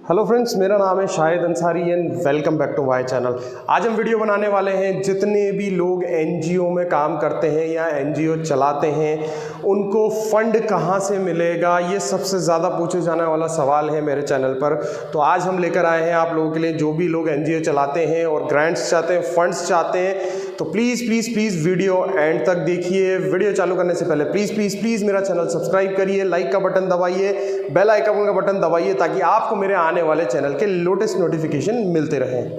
Hello friends, मेरा नाम है Shahid Ansari and welcome back to my channel. आज हम वीडियो बनाने वाले हैं जितने भी लोग एनजीओ में काम करते हैं या एनजीओ चलाते हैं उनको फंड कहां से मिलेगा, ये सबसे ज़्यादा पूछे जाने वाला सवाल है मेरे चैनल पर। तो आज हम लेकर आए हैं आप लोगों के लिए, जो भी लोग एनजीओ चलाते हैं और ग्रांट्स चाहते हैं, फंड्स चाहते हैं, तो प्लीज़ वीडियो एंड तक देखिए। वीडियो चालू करने से पहले प्लीज़ मेरा चैनल सब्सक्राइब करिए, लाइक का बटन दबाइए, बेल आइकन का बटन दबाइए ताकि आपको मेरे आने वाले चैनल के लेटेस्ट नोटिफिकेशन मिलते रहें।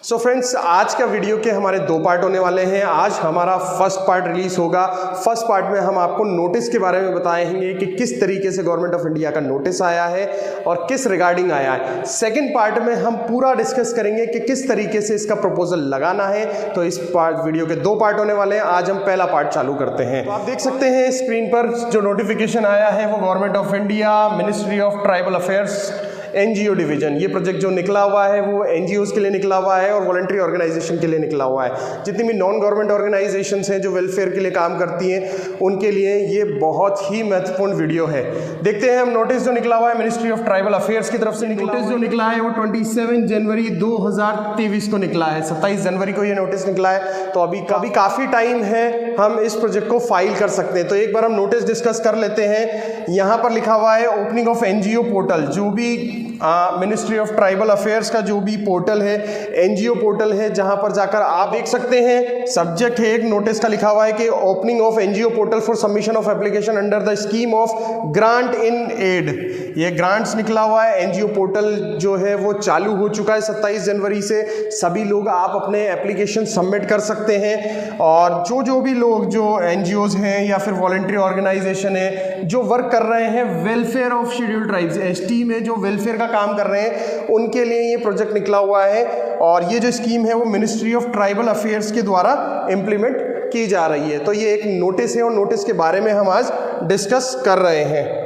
सो फ्रेंड्स, आज का वीडियो के हमारे दो पार्ट होने वाले हैं। आज हमारा फर्स्ट पार्ट रिलीज होगा। फर्स्ट पार्ट में हम आपको नोटिस के बारे में बताएंगे कि किस तरीके से गवर्नमेंट ऑफ इंडिया का नोटिस आया है और किस रिगार्डिंग आया है। सेकंड पार्ट में हम पूरा डिस्कस करेंगे कि किस तरीके से इसका प्रपोजल लगाना है। तो इस वीडियो के दो पार्ट होने वाले हैं। आज हम पहला पार्ट चालू करते हैं। तो आप देख सकते हैं स्क्रीन पर जो नोटिफिकेशन आया है वो government of India, ministry of tribal affairs, NGO division. ये प्रोजेक्ट जो निकला हुआ है वो एनजीओज के लिए निकला हुआ है और वॉलंटरी ऑर्गेनाइजेशन के लिए निकला हुआ है। जितनी भी नॉन गवर्नमेंट ऑर्गेनाइजेशंस हैं जो वेलफेयर के लिए काम करती हैं उनके लिए ये बहुत ही महत्वपूर्ण वीडियो है। देखते हैं हम नोटिस जो निकला हुआ है मिनिस्ट्री ऑफ ट्राइबल अफेयर्स की तरफ से। नोटिस जो निकला है वो 27 जनवरी 2023 को निकला है। 27 जनवरी को ये नोटिस निकला है। तो अभी काफ़ी टाइम है, हम इस प्रोजेक्ट को फाइल कर सकते हैं। तो एक बार हम नोटिस डिस्कस कर लेते हैं। यहाँ पर लिखा हुआ है ओपनिंग ऑफ एनजीओ पोर्टल। जो भी मिनिस्ट्री ऑफ ट्राइबल अफेयर्स का जो भी पोर्टल है, एनजीओ पोर्टल है, जहां पर जाकर आप देख सकते हैं। सब्जेक्ट है एक नोटिस का लिखा हुआ है कि opening of NGO portal for submission of application under the scheme of grant in aid. ये ग्रांट्स निकला हुआ है। एनजीओ पोर्टल जो है वो चालू हो चुका है 27 जनवरी से। सभी लोग आप अपने एप्लीकेशन सबमिट कर सकते हैं। और जो भी लोग जो एनजीओज हैं या फिर वॉलंटरी ऑर्गेनाइजेशन है जो वर्क कर रहे हैं welfare of scheduled tribes, ST में जो वेलफेयर का काम कर रहे हैं उनके लिए ये प्रोजेक्ट निकला हुआ है। और ये जो स्कीम है वो मिनिस्ट्री ऑफ ट्राइबल अफेयर्स के द्वारा इंप्लीमेंट की जा रही है। तो ये एक नोटिस है और नोटिस के बारे में हम आज डिस्कस कर रहे हैं।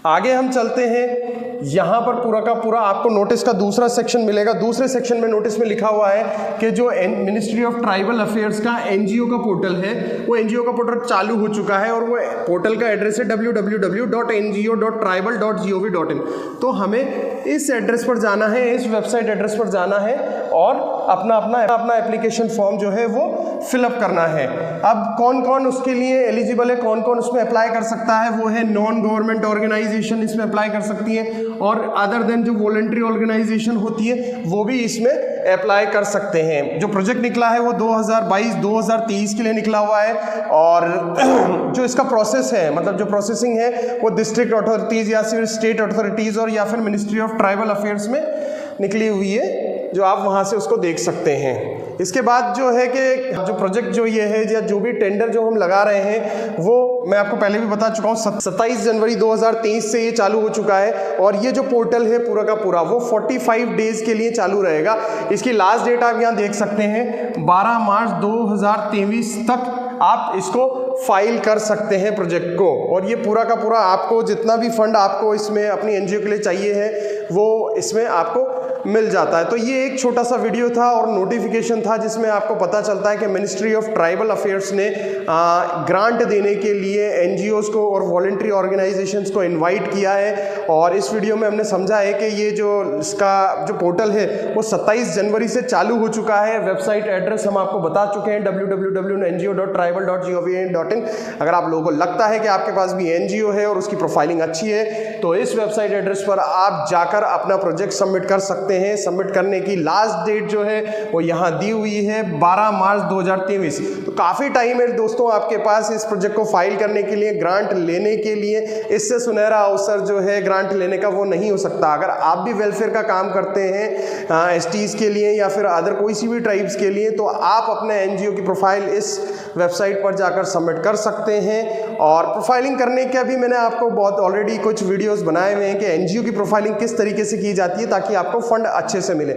आगे हम चलते हैं। यहाँ पर पूरा का पूरा आपको नोटिस का दूसरा सेक्शन मिलेगा। दूसरे सेक्शन में नोटिस में लिखा हुआ है कि जो मिनिस्ट्री ऑफ ट्राइबल अफेयर्स का एनजीओ का पोर्टल है वो एनजीओ का पोर्टल चालू हो चुका है और वो पोर्टल का एड्रेस है www.ngo.tribal.gov.in। तो हमें इस एड्रेस पर जाना है, इस वेबसाइट एड्रेस पर जाना है और अपना एप्लीकेशन फॉर्म जो है वो फिलअप करना है। अब कौन कौन उसके लिए एलिजिबल है, कौन कौन उसमें अप्लाई कर सकता है, वो है नॉन गवर्नमेंट ऑर्गेनाइजेशन इसमें अप्लाई कर सकती है और अदर देन जो वॉलंटरी ऑर्गेनाइजेशन होती है वो भी इसमें अप्लाई कर सकते हैं। जो प्रोजेक्ट निकला है वो 2022-2023 के लिए निकला हुआ है। और जो इसका प्रोसेस है, मतलब जो प्रोसेसिंग है वो डिस्ट्रिक्ट अथॉरिटीज़ या फिर स्टेट अथॉरिटीज़ और या फिर मिनिस्ट्री ऑफ ट्राइबल अफेयर्स में निकली हुई है, जो आप वहाँ से उसको देख सकते हैं। इसके बाद जो है कि जो प्रोजेक्ट जो ये है या जो भी टेंडर जो हम लगा रहे हैं वो मैं आपको पहले भी बता चुका हूँ। 27 जनवरी 2023 से ये चालू हो चुका है और ये जो पोर्टल है पूरा का पूरा वो 45 डेज के लिए चालू रहेगा। इसकी लास्ट डेट आप यहाँ देख सकते हैं 12 मार्च 2023 तक आप इसको फाइल कर सकते हैं प्रोजेक्ट को। और ये पूरा का पूरा आपको जितना भी फंड आपको इसमें अपनी एनजीओ के लिए चाहिए है वो इसमें आपको मिल जाता है। तो ये एक छोटा सा वीडियो था और नोटिफिकेशन था जिसमें आपको पता चलता है कि मिनिस्ट्री ऑफ ट्राइबल अफेयर्स ने ग्रांट देने के लिए एनजीओज को और वॉलंटरी ऑर्गेनाइजेशंस को इनवाइट किया है। और इस वीडियो में हमने समझा है कि ये जो इसका जो पोर्टल है वो 27 जनवरी से चालू हो चुका है। वेबसाइट एड्रेस हम आपको बता चुके हैं www.ngo.tribal.gov.in। अगर आप लोगों को लगता है कि आपके पास भी एनजीओ है और उसकी प्रोफाइलिंग अच्छी है तो इस वेबसाइट एड्रेस पर आप जाकर अपना प्रोजेक्ट सबमिट कर सकते हैं। सबमिट करने की लास्ट डेट जो है वो यहाँ दी हुई है 12 मार्च 2023। तो काफ़ी टाइम है दोस्तों आपके पास इस प्रोजेक्ट को फाइल करने के लिए, ग्रांट लेने के लिए। इससे सुनहरा अवसर जो है ग्रांट लेने का वो नहीं हो सकता। अगर आप भी वेलफेयर का काम करते हैं एसटीज़ के लिए या फिर अदर कोई सी भी ट्राइब्स के लिए, तो आप अपने एनजीओ की प्रोफाइल इस वेबसाइट पर जाकर सबमिट कर सकते हैं। और प्रोफाइलिंग करने के अभी मैंने आपको बहुत ऑलरेडी कुछ वीडियोस बनाए हुए हैं कि एनजीओ की प्रोफाइलिंग किस तरीके से की जाती है ताकि आपको फंड अच्छे से मिले।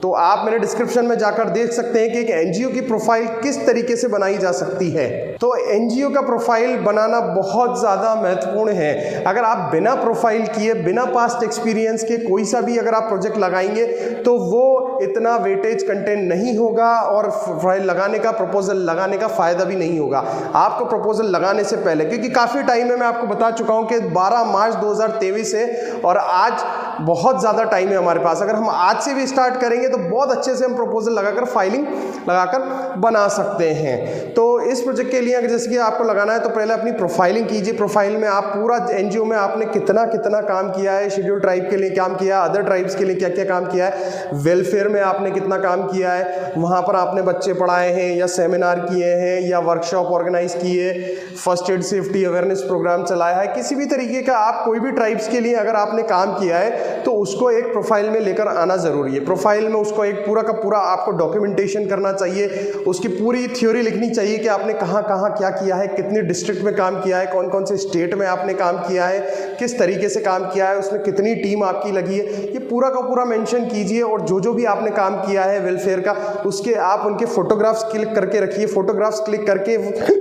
तो आप मेरे डिस्क्रिप्शन में जाकर देख सकते हैं कि एक एनजीओ की प्रोफाइल किस तरीके से बनाई जा सकती है। तो एनजीओ का प्रोफाइल बनाना बहुत ज़्यादा महत्वपूर्ण है। अगर आप बिना प्रोफाइल किए, बिना पास्ट एक्सपीरियंस के कोई सा भी अगर आप प्रोजेक्ट लगाएंगे तो वो इतना वेटेज कंटेंट नहीं होगा और फाइल लगाने का, प्रपोजल लगाने का फ़ायदा भी नहीं होगा आपको प्रपोजल लगाने से पहले, क्योंकि काफ़ी टाइम है, मैं आपको बता चुका हूं कि 12 मार्च 2023 है और आज बहुत ज़्यादा टाइम है हमारे पास। अगर हम आज से भी स्टार्ट करेंगे तो बहुत अच्छे से हम प्रपोजल लगाकर, फाइलिंग लगाकर बना सकते हैं। तो इस प्रोजेक्ट के लिए अगर जैसे कि आपको लगाना है तो पहले अपनी प्रोफाइलिंग कीजिए। प्रोफाइल में आप पूरा एनजीओ में आपने कितना कितना काम किया है, शेड्यूल ट्राइब के लिए काम किया, अदर ट्राइब्स के लिए क्या क्या काम किया है, वेलफेयर में आपने कितना काम किया है, वहाँ पर आपने बच्चे पढ़ाए हैं या सेमिनार किए हैं या वर्कशॉप ऑर्गेनाइज किए, first aid safety awareness programme चलाया है, किसी भी तरीके का आप कोई भी ट्राइब्स के लिए अगर आपने काम किया है तो उसको एक प्रोफाइल में लेकर आना ज़रूरी है। प्रोफाइल में उसको एक पूरा का पूरा आपको डॉक्यूमेंटेशन करना चाहिए, उसकी पूरी थ्योरी लिखनी चाहिए कि आपने कहाँ कहाँ क्या किया है, कितनी डिस्ट्रिक्ट में काम किया है, कौन कौन से स्टेट में आपने काम किया है, किस तरीके से काम किया है, उसमें कितनी टीम आपकी लगी है, ये पूरा का पूरा मेंशन कीजिए। और जो जो भी आपने काम किया है वेलफेयर का, उसके आप उनके फोटोग्राफ्स क्लिक करके रखिए। फोटोग्राफ्स क्लिक करके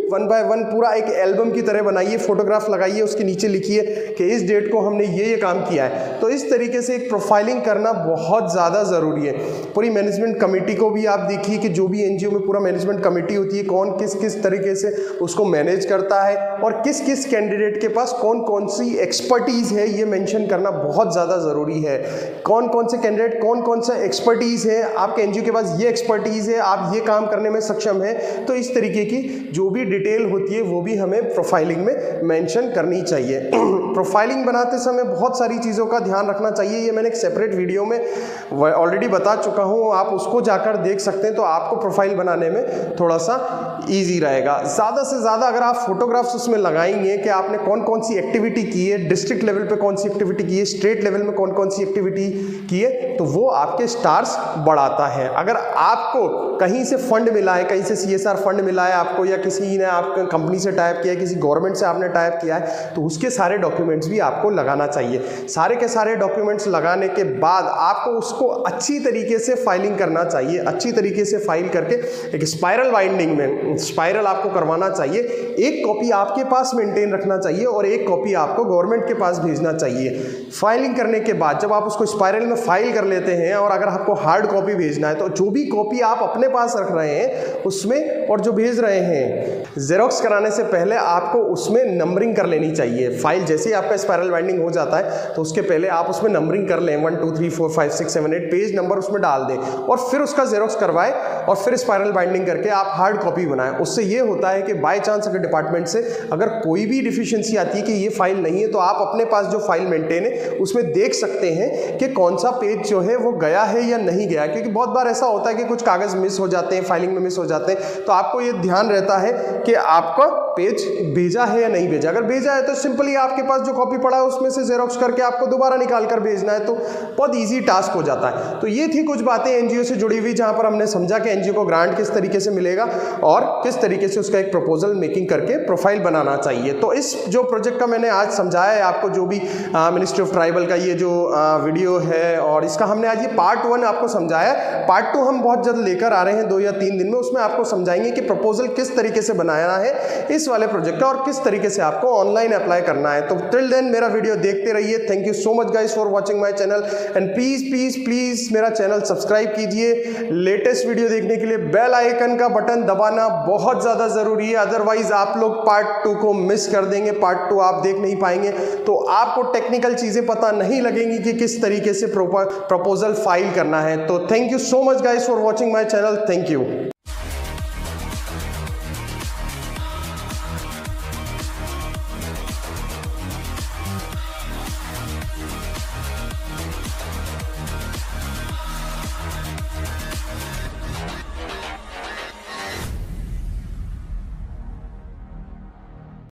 1 बाय 1 पूरा एक एल्बम की तरह बनाइए, फोटोग्राफ लगाइए, उसके नीचे लिखिए कि इस डेट को हमने ये काम किया है। तो इस तरीके से एक प्रोफाइलिंग करना बहुत ज़्यादा ज़रूरी है। पूरी मैनेजमेंट कमेटी को भी आप देखिए कि जो भी एनजीओ में पूरा मैनेजमेंट कमेटी होती है, कौन किस किस तरीके से उसको मैनेज करता है और किस किस कैंडिडेट के पास कौन कौन सी एक्सपर्टीज़ है, ये मेंशन करना बहुत ज़्यादा ज़रूरी है। कौन कौन से कैंडिडेट, कौन कौन सा एक्सपर्टीज़ है, आपके एनजीओ के पास ये एक्सपर्टीज़ है, आप ये काम करने में सक्षम है। तो इस तरीके की जो भी डिटेल होती है वो भी हमें प्रोफाइलिंग में मेंशन करनी चाहिए। प्रोफाइलिंग बनाते समय बहुत सारी चीज़ों का ध्यान रखना चाहिए, ये मैंने एक सेपरेट वीडियो में ऑलरेडी बता चुका हूँ, आप उसको जाकर देख सकते हैं। तो आपको प्रोफाइल बनाने में थोड़ा सा ईजी रहेगा। ज़्यादा से ज़्यादा अगर आप फोटोग्राफ्स उसमें लगाएंगे कि आपने कौन कौन सी एक्टिविटी की है, डिस्ट्रिक्ट लेवल पे कौन सी एक्टिविटी की है, स्टेट लेवल में कौन कौन सी एक्टिविटी की है, तो वो आपके स्टार्स बढ़ाता है। अगर आपको कहीं से फंड मिला है, कहीं से CSR फंड मिला है आपको, या किसी ने आपके कंपनी से टाइप किया है, किसी गवर्नमेंट से आपने टाइप किया है, तो उसके सारे डॉक्यूमेंट्स भी आपको लगाना चाहिए। सारे के सारे डॉक्यूमेंट्स लगाने के बाद आपको उसको अच्छी तरीके से फाइलिंग करना चाहिए। अच्छी तरीके से फाइल करके एक स्पाइरल बाइंडिंग में स्पाइरल आपको करवाना चाहिए। एक कॉपी आपके पास मेंटेन रखना चाहिए और एक कॉपी आपको गवर्नमेंट के पास भेजना चाहिए। फाइलिंग करने के बाद जब आप उसको स्पाइरल में फाइल कर लेते हैं और अगर आपको हार्ड कॉपी भेजना है, तो जो भी कॉपी आप अपने पास रख रहे हैं उसमें और जो भेज रहे हैं, जेरोक्स कराने से पहले आपको उसमें नंबरिंग कर लेनी चाहिए। फाइल जैसे ही आपका स्पाइरल बाइंडिंग हो जाता है तो उसके पहले आप उसमें नंबरिंग कर लें, 1 2 3 4 5 6 7 8 पेज नंबर उसमें डाल दें और फिर उसका जेरोक्स करवाएं और फिर स्पाइरल बाइंडिंग करके आप हार्ड कॉपी बनाएं। उससे ये होता है कि बाय चांस अगर डिपार्टमेंट से अगर कोई भी डिफिशियंसी आती है कि ये फाइल नहीं है, तो आप अपने पास जो फाइल मेंटेन है उसमें देख सकते हैं कि कौन सा पेज जो है वो गया है या नहीं गया। क्योंकि बहुत बार ऐसा होता है कि कुछ कागज़ मिस हो जाते हैं, फाइलिंग में मिस हो जाते हैं, तो आपको ये ध्यान रहता है कि आपका पेज भेजा है या नहीं भेजा। अगर भेजा है तो सिंपली आपके पास जो कॉपी पड़ा है उसमें से जेरोक्स करके आपको दोबारा निकाल कर भेजना है, तो बहुत ईजी टास्क हो जाता है। तो ये थी कुछ बातें एनजीओ से जुड़ी हुई, जहां पर हमने समझा कि एनजीओ को ग्रांट किस तरीके से मिलेगा और किस तरीके से उसका एक प्रपोजल मेकिंग करके प्रोफाइल बनाना चाहिए। तो इस जो प्रोजेक्ट का मैंने आज समझाया है आपको, जो भी मिनिस्ट्री ऑफ ट्राइबल का ये जो वीडियो है, और इसका हमने आज ये पार्ट 1 आपको समझाया। पार्ट 2 हम बहुत जल्द लेकर आ रहे हैं 2 या 3 दिन में। उसमें आपको समझाएंगे कि प्रपोजल किस तरीके से बनाना है इस वाले प्रोजेक्ट का और किस तरीके से आपको ऑनलाइन अप्लाई करना है। तो टिल देन मेरा वीडियो देखते रहिए। Thank you so much guys for watching my channel and please please please मेरा चैनल सब्सक्राइब कीजिए। लेटेस्ट वीडियो देखने के लिए बेल आइकन का बटन दबाना बहुत ज्यादा जरूरी है, अदरवाइज आप लोग पार्ट 2 को मिस कर देंगे। पार्ट 2 आप देख नहीं पाएंगे, तो आपको टेक्निकल चीजें पता नहीं लगेंगी कि किस तरीके से प्रपोजल फाइल करना है। तो thank you so much guys for watching my channel. Thank you.